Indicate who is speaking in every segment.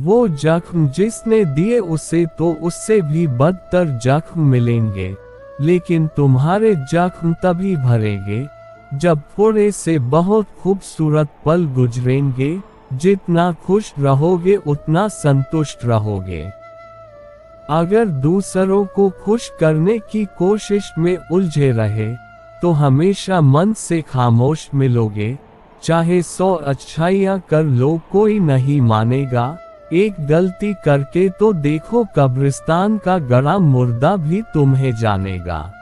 Speaker 1: वो जख्म जिसने दिए उसे तो उससे भी बदतर जख्म मिलेंगे, लेकिन तुम्हारे जख्म तभी भरेंगे जब थोड़े से बहुत खूबसूरत पल गुजरेंगे। जितना खुश रहोगे उतना संतुष्ट रहोगे। अगर दूसरों को खुश करने की कोशिश में उलझे रहे तो हमेशा मन से खामोश मिलोगे। चाहे 100 अच्छाइयाँ कर लो कोई नहीं मानेगा। एक गलती करके तो देखो, कब्रिस्तान का गड़ा मुर्दा भी तुम्हें जानेगा।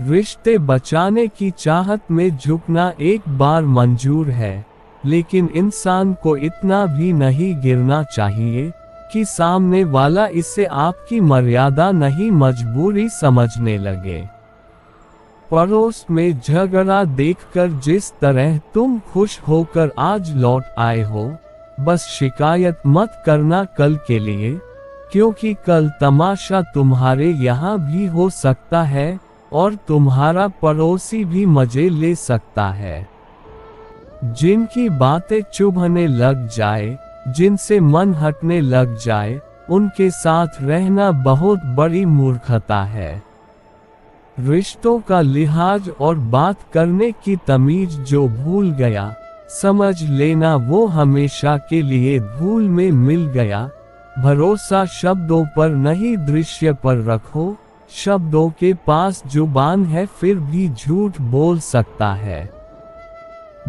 Speaker 1: रिश्ते बचाने की चाहत में झुकना एक बार मंजूर है, लेकिन इंसान को इतना भी नहीं गिरना चाहिए कि सामने वाला इसे आपकी मर्यादा नहीं मजबूरी समझने लगे। पड़ोस में झगड़ा देखकर जिस तरह तुम खुश होकर आज लौट आए हो, बस शिकायत मत करना कल के लिए, क्योंकि कल तमाशा तुम्हारे यहाँ भी हो सकता है और तुम्हारा पड़ोसी भी मजे ले सकता है। जिनकी बातें चुभने लग जाए, जिनसे मन हटने लग जाए, उनके साथ रहना बहुत बड़ी मूर्खता है। रिश्तों का लिहाज और बात करने की तमीज जो भूल गया, समझ लेना वो हमेशा के लिए धूल में मिल गया। भरोसा शब्दों पर नहीं दृश्य पर रखो। शब्दों के पास जुबान है फिर भी झूठ बोल सकता है।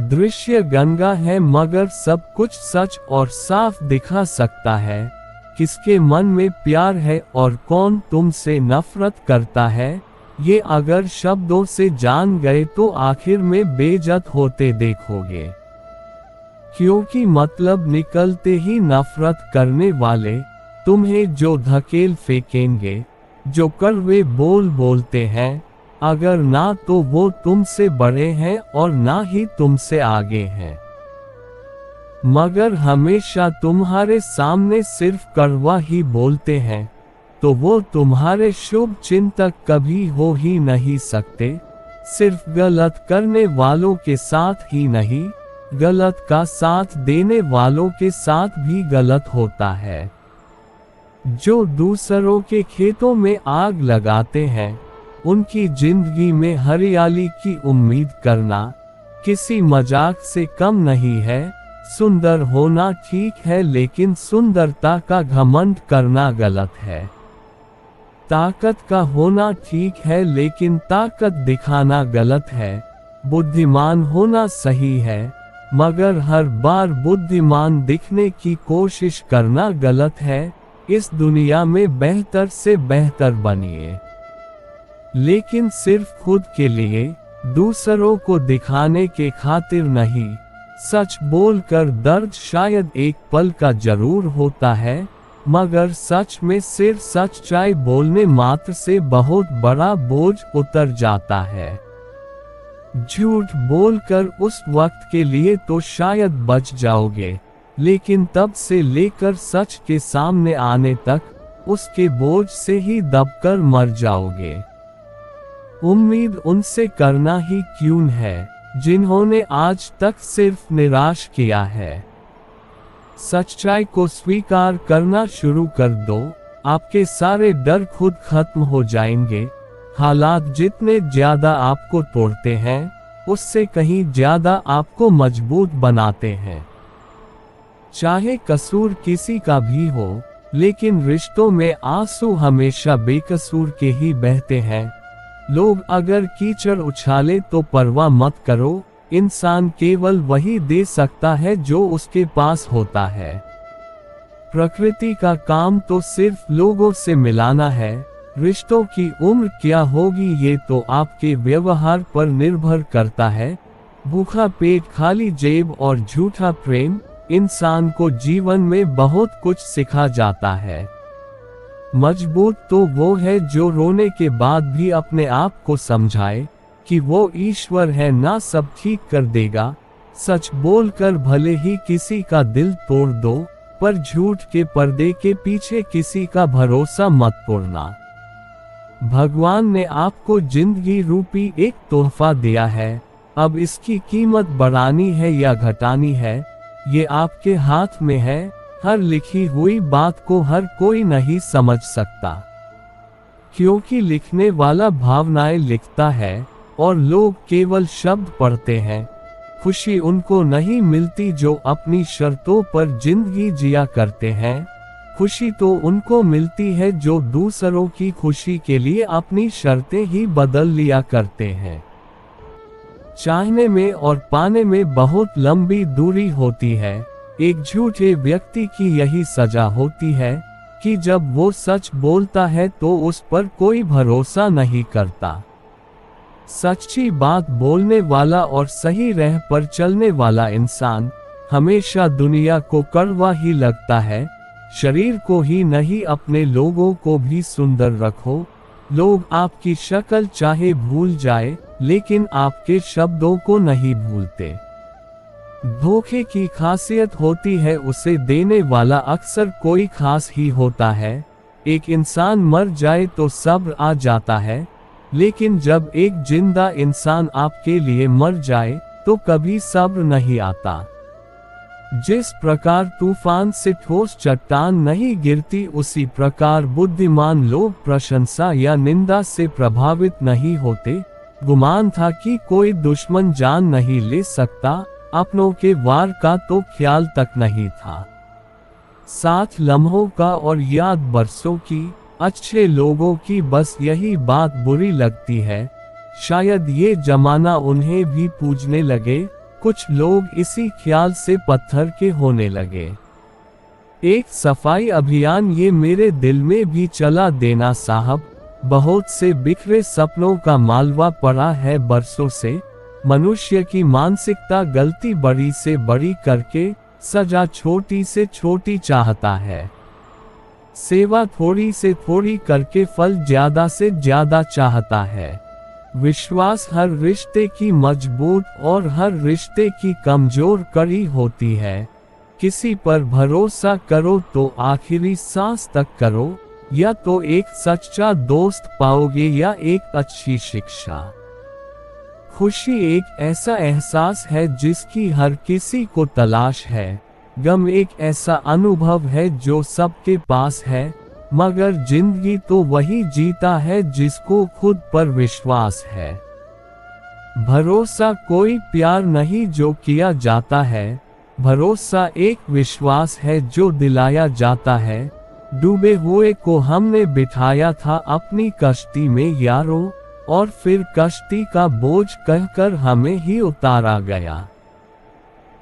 Speaker 1: दृश्य गंगा है मगर सब कुछ सच और साफ दिखा सकता है। किसके मन में प्यार है और कौन तुमसे नफरत करता है, ये अगर शब्दों से जान गए तो आखिर में बेइज्जत होते देखोगे। क्योंकि मतलब निकलते ही नफरत करने वाले तुम्हें जो धकेल फेंकेंगे, जो कड़वे बोल बोलते हैं, अगर ना तो वो तुमसे बड़े हैं और ना ही तुमसे आगे हैं, मगर हमेशा तुम्हारे सामने सिर्फ कड़वा ही बोलते हैं, तो वो तुम्हारे शुभ चिंतक कभी हो ही नहीं सकते। सिर्फ गलत करने वालों के साथ ही नहीं, गलत का साथ देने वालों के साथ भी गलत होता है। जो दूसरों के खेतों में आग लगाते हैं, उनकी जिंदगी में हरियाली की उम्मीद करना किसी मजाक से कम नहीं है। सुंदर होना ठीक है, लेकिन सुंदरता का घमंड करना गलत है। ताकत का होना ठीक है, लेकिन ताकत दिखाना गलत है। बुद्धिमान होना सही है, मगर हर बार बुद्धिमान दिखने की कोशिश करना गलत है। इस दुनिया में बेहतर से बेहतर बनिए, लेकिन सिर्फ खुद के लिए, दूसरों को दिखाने के खातिर नहीं। सच बोलकर दर्द शायद एक पल का जरूर होता है, मगर सच में सिर्फ सच्चाई बोलने मात्र से बहुत बड़ा बोझ उतर जाता है। झूठ बोलकर उस वक्त के लिए तो शायद बच जाओगे, लेकिन तब से लेकर सच के सामने आने तक उसके बोझ से ही दबकर मर जाओगे। उम्मीद उनसे करना ही क्यों है जिन्होंने आज तक सिर्फ निराश किया है। सच्चाई को स्वीकार करना शुरू कर दो, आपके सारे डर खुद खत्म हो जाएंगे। हालात जितने ज्यादा आपको तोड़ते हैं, उससे कहीं ज्यादा आपको मजबूत बनाते हैं। चाहे कसूर किसी का भी हो, लेकिन रिश्तों में आंसू हमेशा बेकसूर के ही बहते हैं। लोग अगर कीचड़ उछाले तो परवाह मत करो, इंसान केवल वही दे सकता है जो उसके पास होता है। प्रकृति का काम तो सिर्फ लोगों से मिलाना है। रिश्तों की उम्र क्या होगी ये तो आपके व्यवहार पर निर्भर करता है। भूखा पेट, खाली जेब और झूठा प्रेम इंसान को जीवन में बहुत कुछ सिखा जाता है। मजबूत तो वो है जो रोने के बाद भी अपने आप को समझाए कि वो ईश्वर है, ना सब ठीक कर देगा। सच बोलकर भले ही किसी का दिल तोड़ दो, पर झूठ के पर्दे के पीछे किसी का भरोसा मत तोड़ना। भगवान ने आपको जिंदगी रूपी एक तोहफा दिया है, अब इसकी कीमत बढ़ानी है या घटानी है, ये आपके हाथ में है। हर लिखी हुई बात को हर कोई नहीं समझ सकता, क्योंकि लिखने वाला भावनाएं लिखता है और लोग केवल शब्द पढ़ते हैं। खुशी उनको नहीं मिलती जो अपनी शर्तों पर जिंदगी जिया करते हैं। खुशी तो उनको मिलती है जो दूसरों की खुशी के लिए अपनी शर्तें ही बदल लिया करते हैं। चाहने में और पाने में बहुत लंबी दूरी होती है। एक झूठे व्यक्ति की यही सजा होती है कि जब वो सच बोलता है तो उस पर कोई भरोसा नहीं करता। सच्ची बात बोलने वाला और सही राह पर चलने वाला इंसान हमेशा दुनिया को कड़वा ही लगता है। शरीर को ही नहीं, अपने लोगों को भी सुंदर रखो। लोग आपकी शक्ल चाहे भूल जाए, लेकिन आपके शब्दों को नहीं भूलते। धोखे की खासियत होती है उसे देने वाला अक्सर कोई खास ही होता है। एक इंसान मर जाए तो सब्र आ जाता है, लेकिन जब एक जिंदा इंसान आपके लिए मर जाए तो कभी सब्र नहीं आता। जिस प्रकार तूफान से ठोस चट्टान नहीं गिरती, उसी प्रकार बुद्धिमान लोग प्रशंसा या निंदा से प्रभावित नहीं होते। गुमान था कि कोई दुश्मन जान नहीं ले सकता, अपनों के वार का तो ख्याल तक नहीं था। साथ लम्हों का और याद बरसों की, अच्छे लोगों की बस यही बात बुरी लगती है। शायद ये जमाना उन्हें भी पूजने लगे। कुछ लोग इसी ख्याल से पत्थर के होने लगे। एक सफाई अभियान ये मेरे दिल में भी चला देना साहब। बहुत से बिखरे सपनों का मालवा पड़ा है बरसों से। मनुष्य की मानसिकता गलती बड़ी से बड़ी करके सजा छोटी से छोटी चाहता है। सेवा थोड़ी से थोड़ी करके फल ज्यादा से ज्यादा चाहता है। विश्वास हर रिश्ते की मजबूत और हर रिश्ते की कमजोर कड़ी होती है। किसी पर भरोसा करो तो आखिरी सांस तक करो, या तो एक सच्चा दोस्त पाओगे या एक अच्छी शिक्षा। खुशी एक ऐसा एहसास है जिसकी हर किसी को तलाश है। गम एक ऐसा अनुभव है जो सबके पास है, मगर जिंदगी तो वही जीता है जिसको खुद पर विश्वास है। भरोसा कोई प्यार नहीं जो किया जाता है, भरोसा एक विश्वास है जो दिलाया जाता है। डूबे हुए को हमने बिठाया था अपनी कश्ती में यारों, और फिर कश्ती का बोझ कहकर हमें ही उतारा गया।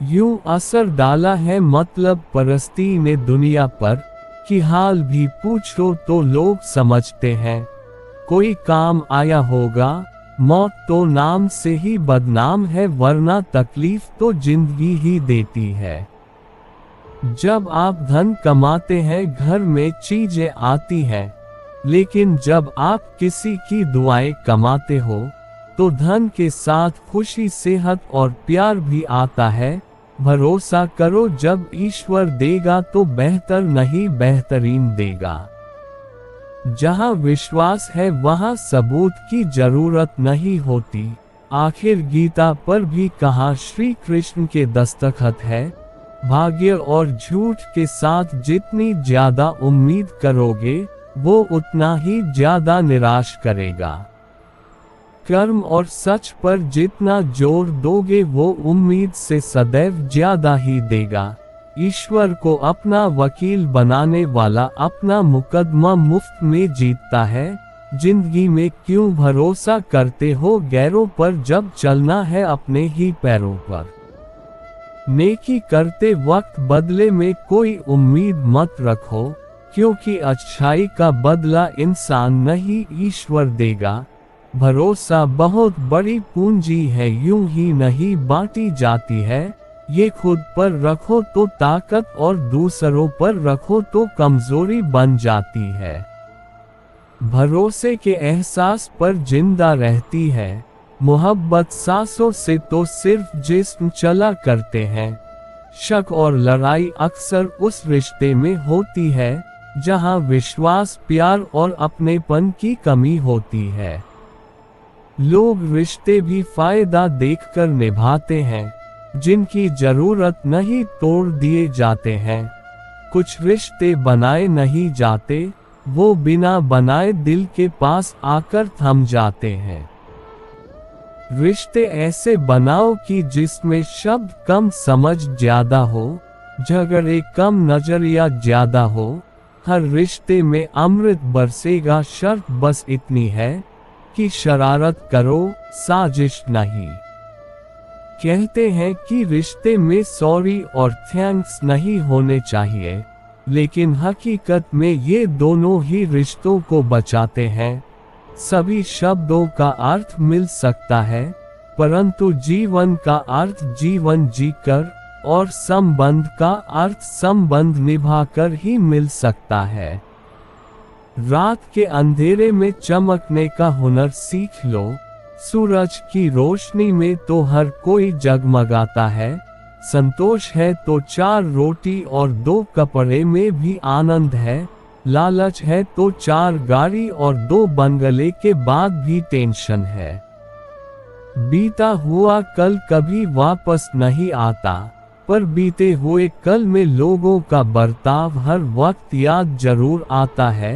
Speaker 1: यूं असर डाला है मतलब परस्ती ने दुनिया पर, कि हाल भी पूछो तो लोग समझते हैं। कोई काम आया होगा, मौत तो नाम से ही बदनाम है, वरना तकलीफ तो जिंदगी ही देती है। जब आप धन कमाते हैं घर में चीजें आती हैं, लेकिन जब आप किसी की दुआएं कमाते हो तो धन के साथ खुशी, सेहत और प्यार भी आता है। भरोसा करो, जब ईश्वर देगा तो बेहतर नहीं बेहतरीन देगा। जहां विश्वास है वहां सबूत की जरूरत नहीं होती। आखिर गीता पर भी कहा श्री कृष्ण के दस्तखत है। भाग्य और झूठ के साथ जितनी ज्यादा उम्मीद करोगे वो उतना ही ज्यादा निराश करेगा। कर्म और सच पर जितना जोर दोगे वो उम्मीद से सदैव ज्यादा ही देगा। ईश्वर को अपना वकील बनाने वाला अपना मुकदमा मुफ्त में जीतता है। जिंदगी में क्यों भरोसा करते हो गैरों पर जब चलना है अपने ही पैरों पर। नेकी करते वक्त बदले में कोई उम्मीद मत रखो, क्योंकि अच्छाई का बदला इंसान नहीं ईश्वर देगा। भरोसा बहुत बड़ी पूंजी है, यूं ही नहीं बांटी जाती है। ये खुद पर रखो तो ताकत और दूसरों पर रखो तो कमजोरी बन जाती है। भरोसे के एहसास पर जिंदा रहती है। मोहब्बत सांसों से तो सिर्फ जिस्म चला करते हैं। शक और लड़ाई अक्सर उस रिश्ते में होती है जहां विश्वास, प्यार और अपनेपन की कमी होती है। लोग रिश्ते भी फायदा देखकर निभाते हैं, जिनकी जरूरत नहीं तोड़ दिए जाते हैं। कुछ रिश्ते बनाए नहीं जाते, वो बिना बनाए दिल के पास आकर थम जाते हैं। रिश्ते ऐसे बनाओ कि जिसमें शब्द कम, समझ ज्यादा हो, झगड़े कम, नजरिया ज्यादा हो। हर रिश्ते में अमृत बरसेगा, शर्त बस इतनी है कि शरारत करो, साजिश नहीं। कहते हैं कि रिश्ते में सॉरी और थैंक्स नहीं होने चाहिए, लेकिन हकीकत में ये दोनों ही रिश्तों को बचाते हैं। सभी शब्दों का अर्थ मिल सकता है, परंतु जीवन का अर्थ जीवन जीकर और संबंध का अर्थ संबंध निभाकर ही मिल सकता है। रात के अंधेरे में चमकने का हुनर सीख लो, सूरज की रोशनी में तो हर कोई जगमगाता है। संतोष है तो 4 रोटी और 2 कपड़े में भी आनंद है। लालच है तो 4 गाड़ी और 2 बंगले के बाद भी टेंशन है। बीता हुआ कल कभी वापस नहीं आता, पर बीते हुए कल में लोगों का बर्ताव हर वक्त याद जरूर आता है।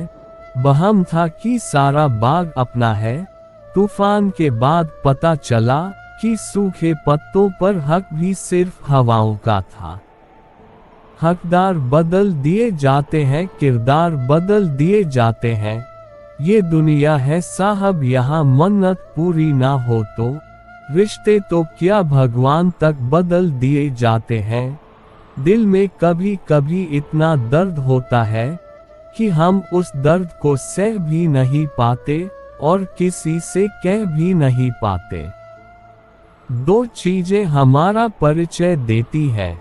Speaker 1: बहम था कि सारा बाग अपना है, तूफान के बाद पता चला कि सूखे पत्तों पर हक भी सिर्फ हवाओं का था। हकदार बदल दिए जाते हैं, किरदार बदल दिए जाते हैं। ये दुनिया है साहब, यहाँ मन्नत पूरी ना हो तो रिश्ते तो क्या भगवान तक बदल दिए जाते हैं। दिल में कभी कभी इतना दर्द होता है कि हम उस दर्द को सह भी नहीं पाते और किसी से कह भी नहीं पाते। 2 चीजें हमारा परिचय देती है,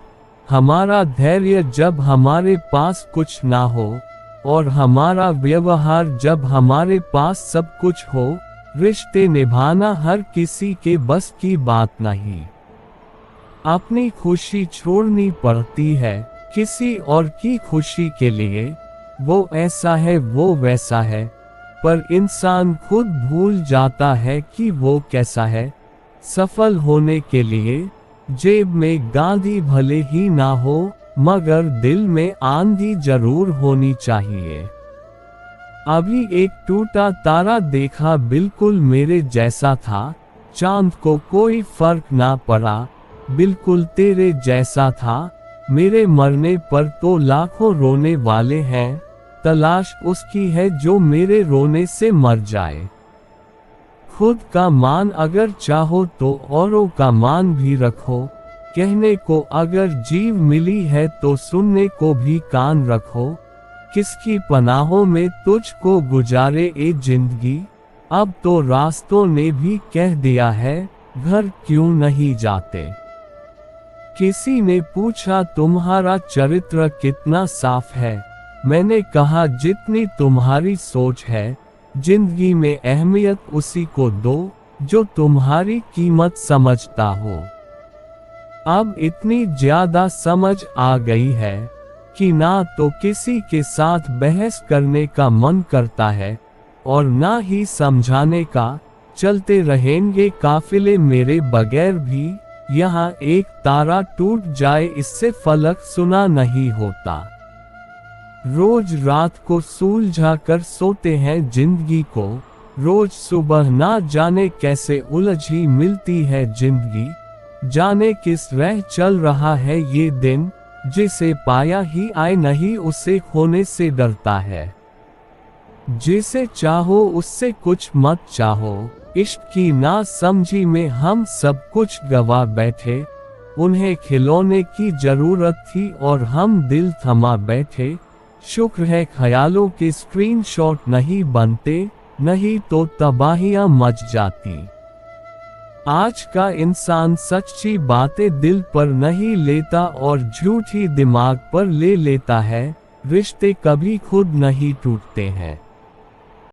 Speaker 1: हमारा धैर्य जब हमारे पास कुछ ना हो, और हमारा व्यवहार जब हमारे पास सब कुछ हो। रिश्ते निभाना हर किसी के बस की बात नहीं। अपनी खुशी छोड़नी पड़ती है किसी और की खुशी के लिए। वो ऐसा है, वो वैसा है, पर इंसान खुद भूल जाता है कि वो कैसा है। सफल होने के लिए जेब में गांधी भले ही ना हो, मगर दिल में आंधी जरूर होनी चाहिए। अभी एक टूटा तारा देखा, बिल्कुल मेरे जैसा था। चांद को कोई फर्क ना पड़ा, बिल्कुल तेरे जैसा था। मेरे मरने पर तो लाखों रोने वाले हैं, तलाश उसकी है जो मेरे रोने से मर जाए। खुद का मान अगर चाहो तो औरों का मान भी रखो। कहने को अगर जीव मिली है तो सुनने को भी कान रखो। किसकी पनाहों में तुझको गुजारे ए जिंदगी, अब तो रास्तों ने भी कह दिया है, घर क्यों नहीं जाते। किसी ने पूछा तुम्हारा चरित्र कितना साफ है, मैंने कहा जितनी तुम्हारी सोच है। जिंदगी में अहमियत उसी को दो जो तुम्हारी कीमत समझता हो। अब इतनी ज्यादा समझ आ गई है कि ना तो किसी के साथ बहस करने का मन करता है और ना ही समझाने का। चलते रहेंगे काफिले मेरे बगैर भी, यहाँ एक तारा टूट जाए इससे फलक सुना नहीं होता। रोज रात को सुलझा कर सोते हैं जिंदगी को, रोज सुबह ना जाने कैसे उलझी मिलती है जिंदगी। जाने किस राह चल रहा है ये दिन, जिसे पाया ही आए नहीं उसे खोने से डरता है। जिसे चाहो उससे कुछ मत चाहो, इश्क की ना समझी में हम सब कुछ गवा बैठे। उन्हें खिलौने की जरूरत थी और हम दिल थमा बैठे। शुक्र है ख्यालों के स्क्रीनशॉट नहीं बनते, नहीं तो तबाहियां मच जाती। आज का इंसान सच्ची बातें दिल पर नहीं लेता और झूठी दिमाग पर ले लेता है। रिश्ते कभी खुद नहीं टूटते हैं।